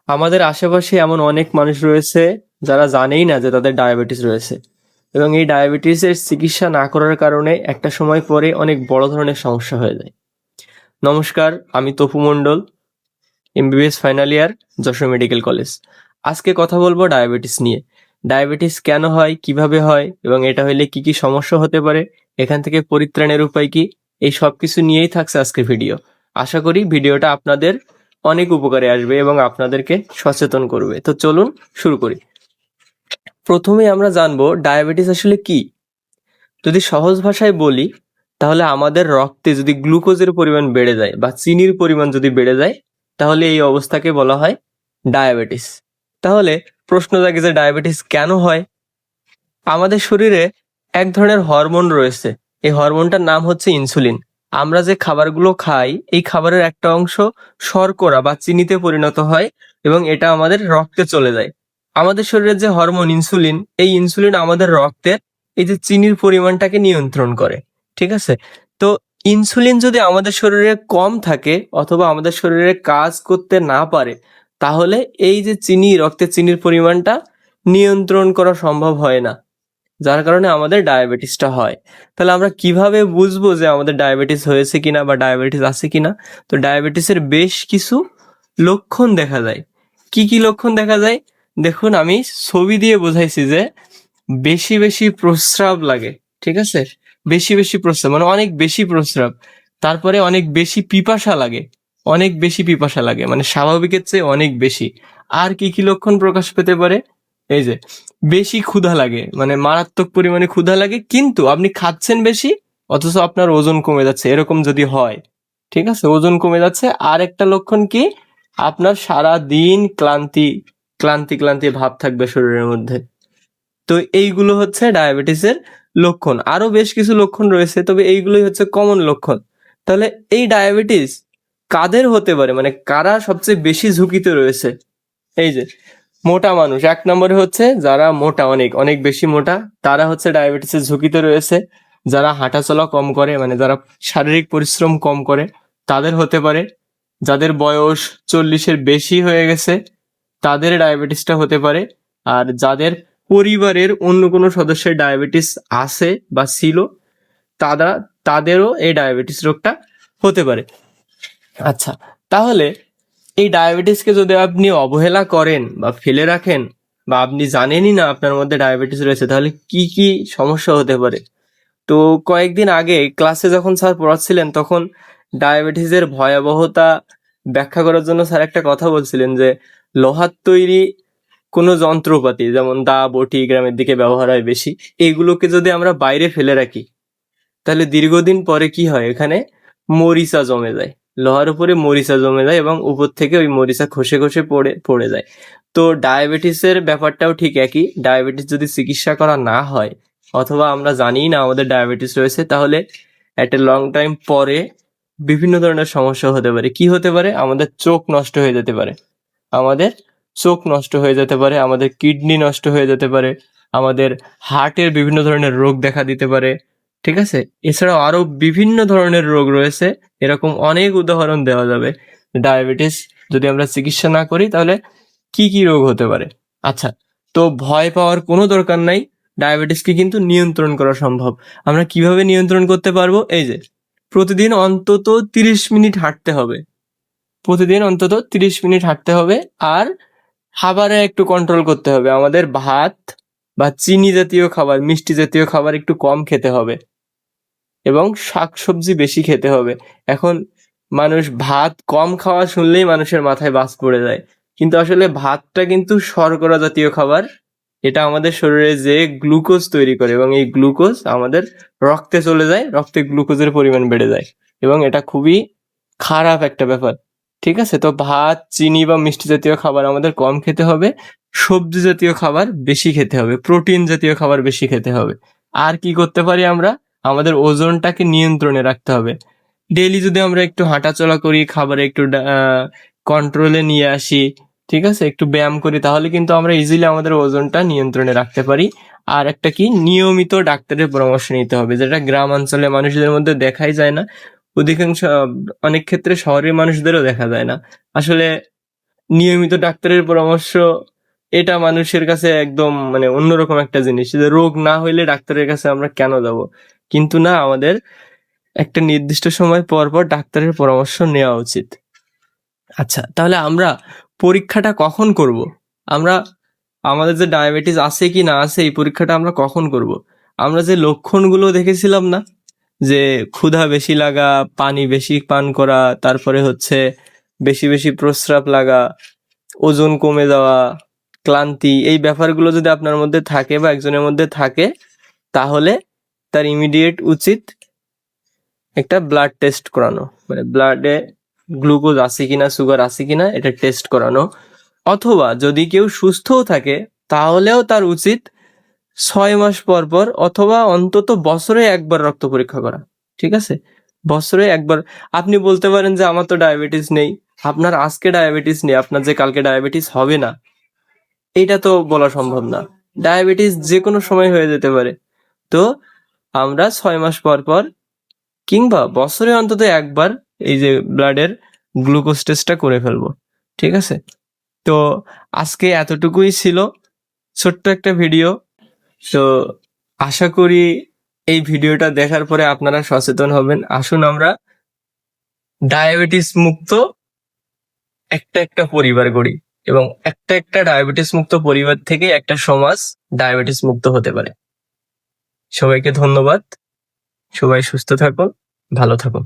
আমাদের আশেপাশে এমন অনেক মানুষ রয়েছে যারা জানেই না যে তাদের ডায়াবেটিস রয়েছে, এবং এই ডায়াবেটিসের চিকিৎসা না করার কারণে একটা সময় পরে অনেক বড় ধরনের সমস্যা হয়ে যায়। নমস্কার, আমি Tapu Mondal, MBBS final year, Jessore medical college. আজকে কথা বলবো ডায়াবেটিস নিয়ে। ডায়াবেটিস কেন হয়, কিভাবে হয়, এবং এটা হলে কি কি সমস্যা হতে পারে, এখান থেকে পরিত্রাণের উপায় কি, এই সব কিছু নিয়েই থাকছে আজকের ভিডিও। আশা করি ভিডিওটা আপনাদের অনেক উপকারে আসবে এবং আপনাদেরকে সচেতন করবে। তো চলুন শুরু করি। প্রথমে আমরা জানবো ডায়াবেটিস আসলে কি। যদি সহজ ভাষায় বলি, তাহলে আমাদের রক্তে যদি গ্লুকোজের পরিমাণ বেড়ে যায় বা চিনির পরিমাণ যদি বেড়ে যায়, তাহলে এই অবস্থাকে বলা হয় ডায়াবেটিস। তাহলে প্রশ্ন জাগে যে ডায়াবেটিস কেন হয়। আমাদের শরীরে এক ধরনের হরমোন রয়েছে, এই হরমোনটার নাম হচ্ছে ইনসুলিন। আমরা যে খাবারগুলো খাই, এই খাবারের একটা অংশ শর্করা বা চিনিতে পরিণত হয় এবং এটা আমাদের রক্তে চলে যায়। আমাদের শরীরের যে হরমোন ইনসুলিন, এই ইনসুলিন আমাদের রক্তের এই যে চিনির পরিমাণটাকে নিয়ন্ত্রণ করে। ঠিক আছে? তো ইনসুলিন যদি আমাদের শরীরে কম থাকে অথবা আমাদের শরীরে কাজ করতে না পারে, তাহলে এই যে চিনি, রক্তে চিনির পরিমাণটা নিয়ন্ত্রণ করা সম্ভব হয় না, যার কারণে আমাদের ডায়াবেটিসটা হয়। তাহলে আমরা কিভাবে বুঝবো যে আমাদের ডায়াবেটিস হয়েছে কিনা বা ডায়াবেটিস আছে কিনা? তো ডায়াবেটিসের বেশ কিছু লক্ষণ দেখা যায়। কি কি লক্ষণ দেখা যায়? দেখুন, আমি ছবি দিয়ে বোঝাইছি যে বেশি বেশি প্রস্রাব লাগে। ঠিক আছে? বেশি বেশি প্রস্রাব মানে অনেক বেশি প্রস্রাব। তারপরে অনেক বেশি পিপাসা লাগে। অনেক বেশি পিপাসা লাগে মানে স্বাভাবিকের চেয়ে অনেক বেশি। আর কি কি লক্ষণ প্রকাশ পেতে পারে? এই যে বেশি ক্ষুধা লাগে, মানে মারাত্মক পরিমাণে ক্ষুধা লাগে, কিন্তু আপনি খাচ্ছেন বেশি অথচ আপনার ওজন কমে যাচ্ছে, এরকম যদি হয়। ঠিক আছে, ওজন কমে যাচ্ছে। আর একটা লক্ষণ কি? আপনার সারা দিন ক্লান্তি ক্লান্তি ক্লান্তি ভাব থাকবে শরীরের মধ্যে। তো এইগুলো হচ্ছে ডায়াবেটিসের লক্ষণ। আরো বেশ কিছু লক্ষণ রয়েছে, তবে এইগুলোই হচ্ছে কমন লক্ষণ। তাহলে এই ডায়াবেটিস কাদের হতে পারে, মানে কারা সবচেয়ে বেশি ঝুঁকিতে রয়েছে? এই যে মোটা মানুষ, এক নম্বরে হচ্ছে যারা মোটা, অনেক অনেক বেশি মোটা, তারা হচ্ছে ডায়াবেটিসের ঝুঁকিতে রয়েছে। যারা হাঁটাচলা কম করে, মানে যারা শারীরিক পরিশ্রম কম করে, তাদের হতে পারে। যাদের বয়স 40-এর বেশি হয়ে গেছে, তাদের ডায়াবেটিসটা হতে পারে। আর যাদের পরিবারের অন্য কোনো সদস্যের ডায়াবেটিস আছে বা ছিল, তারা তাদেরও এই ডায়াবেটিস রোগটা হতে পারে। আচ্ছা, তাহলে এই ডায়াবেটিসকে যদি আপনি অবহেলা করেন বা ফেলে রাখেন, বা আপনি জানেনই না আপনার মধ্যে ডায়াবেটিস রয়েছে, তাহলে কি কি সমস্যা হতে পারে? তো কয়েকদিন আগে ক্লাসে যখন স্যার পড়াচ্ছিলেন, তখন ডায়াবেটিসের ভয়াবহতা ব্যাখ্যা করার জন্য স্যার একটা কথা বলছিলেন যে লোহার তৈরি কোনো যন্ত্রপাতি, যেমন দা, বটি গ্রামের দিকে ব্যবহার হয় বেশি, এগুলোকে যদি আমরা বাইরে ফেলে রাখি, তাহলে দীর্ঘদিন পরে কি হয়, এখানে মরিচা জমে যায়। লোহার উপরে মরিচা জমে যায় এবং উপর থেকে ওই মরিচা খসে খসে পড়ে পড়ে যায়। তো ডায়াবেটিসের ব্যাপারটাও ঠিক একই। ডায়াবেটিস যদি চিকিৎসা করা না হয় অথবা আমরা জানি না আমাদের ডায়াবেটিস রয়েছে, তাহলে একটা লং টাইম পরে বিভিন্ন ধরনের সমস্যা হতে পারে। কি হতে পারে? আমাদের চোখ নষ্ট হয়ে যেতে পারে, আমাদের চোখ নষ্ট হয়ে যেতে পারে, আমাদের কিডনি নষ্ট হয়ে যেতে পারে, আমাদের হার্টের বিভিন্ন ধরনের রোগ দেখা দিতে পারে। ঠিক আছে? এছাড়াও আরো বিভিন্ন ধরনের রোগ রয়েছে, এরকম অনেক উদাহরণ দেওয়া যাবে। ডায়াবেটিস যদি আমরা চিকিৎসা না করি, তাহলে কি কি রোগ হতে পারে। আচ্ছা, তো ভয় পাওয়ার কোনো দরকার নাই। ডায়াবেটিসকে কিন্তু নিয়ন্ত্রণ করা সম্ভব। আমরা কিভাবে নিয়ন্ত্রণ করতে পারবো? এই যে প্রতিদিন অন্তত 30 মিনিট হাঁটতে হবে। প্রতিদিন অন্তত 30 মিনিট হাঁটতে হবে। আর খাবারে একটু কন্ট্রোল করতে হবে। আমাদের ভাত বা চিনি জাতীয় খাবার, মিষ্টি জাতীয় খাবার একটু কম খেতে হবে এবং শাকসবজি বেশি খেতে হবে। এখন মানুষ ভাত কম খাওয়া শুনলেই মানুষের মাথায় বাজ পড়ে যায়, কিন্তু আসলে ভাতটা কিন্তু শর্করা জাতীয় খাবার। এটা আমাদের শরীরে যে গ্লুকোজ তৈরি করে এবং এই গ্লুকোজ আমাদের রক্তে চলে যায়, রক্তে গ্লুকোজের পরিমাণ বেড়ে যায় এবং এটা খুবই খারাপ একটা ব্যাপার। ঠিক আছে? তো ভাত, চিনি বা মিষ্টি জাতীয় খাবার আমাদের কম খেতে হবে, সবজি জাতীয় খাবার বেশি খেতে হবে, প্রোটিন জাতীয় খাবার বেশি খেতে হবে। আর কি করতে পারি আমরা? আমাদের ওজনটাকে নিয়ন্ত্রণে রাখতে হবে। ডেইলি যদি আমরা একটু হাঁটাচলা করি, খাবারে একটু কন্ট্রোলে নিয়ে আসি, ঠিক আছে, একটু ব্যায়াম করি, তাহলে কিন্তু আমরা ইজিলি আমাদের ওজনটা নিয়ন্ত্রণে রাখতে পারি। আর একটা কি, নিয়মিত ডাক্তারের পরামর্শ নিতে হবে, যেটা গ্রাম অঞ্চলে মানুষদের মধ্যে দেখাই যায় না। অধিকাংশ অনেক ক্ষেত্রে শহরের মানুষদেরও দেখা যায় না। আসলে নিয়মিত ডাক্তারের পরামর্শ, এটা মানুষের কাছে একদম মানে অন্যরকম একটা জিনিস, যে রোগ না হইলে ডাক্তারের কাছে আমরা কেন যাব। কিন্তু না, আমাদের একটা নির্দিষ্ট সময় পর পর ডাক্তারের পরামর্শ নেওয়া উচিত। আচ্ছা, তাহলে আমরা পরীক্ষাটা কখন করব? আমরা আমাদের যে ডায়াবেটিস আছে কি না আছে এই পরীক্ষাটা আমরা কখন করব? আমরা যে লক্ষণগুলো দেখেছিলাম না, যে ক্ষুধা বেশি লাগা, পানি বেশি পান করা, তারপরে হচ্ছে বেশি বেশি প্রস্রাব লাগা, ওজন কমে যাওয়া, ক্লান্তি, এই ব্যাপারগুলো যদি আপনার মধ্যে থাকে বা একজনের মধ্যে থাকে, তাহলে তার ইমিডিয়েট উচিত একটা ব্লাড টেস্ট করানো, মানে ব্লাডে গ্লুকোজ আছে কিনা, সুগার আছে কিনা, এটা টেস্ট করানো। অথবা যদি কেউ সুস্থও থাকে তাহলেও তার উচিত 6 মাস পর পর অথবা অন্তত বছরে একবার রক্ত পরীক্ষা করা। ঠিক আছে, বছরে একবার। আপনি বলতে পারেন যে আমার তো ডায়াবেটিস নেই। আপনার আজকে ডায়াবেটিস নেই, আপনার যে কালকে ডায়াবেটিস হবে না এইটা তো বলা সম্ভব না। ডায়াবেটিস যে কোনো সময় হয়ে যেতে পারে। তো আমরা 6 মাস পর পর কিংবা বছরে অন্তত একবার এই যে ব্লাডের গ্লুকোজ টেস্টটা করে ফেলবো। ঠিক আছে, তো আজকে এতটুকুই ছিল, ছোট্ট একটা ভিডিও। তো আশা করি এই ভিডিওটা দেখার পরে আপনারা সচেতন হবেন। আসুন আমরা ডায়াবেটিস মুক্ত একটা একটা পরিবার গড়ি, এবং একটা একটা ডায়াবেটিস মুক্ত পরিবার থেকে একটা সমাজ ডায়াবেটিস মুক্ত হতে পারে। সবাইকে ধন্যবাদ। সবাই সুস্থ থাকুন, ভালো থাকুন।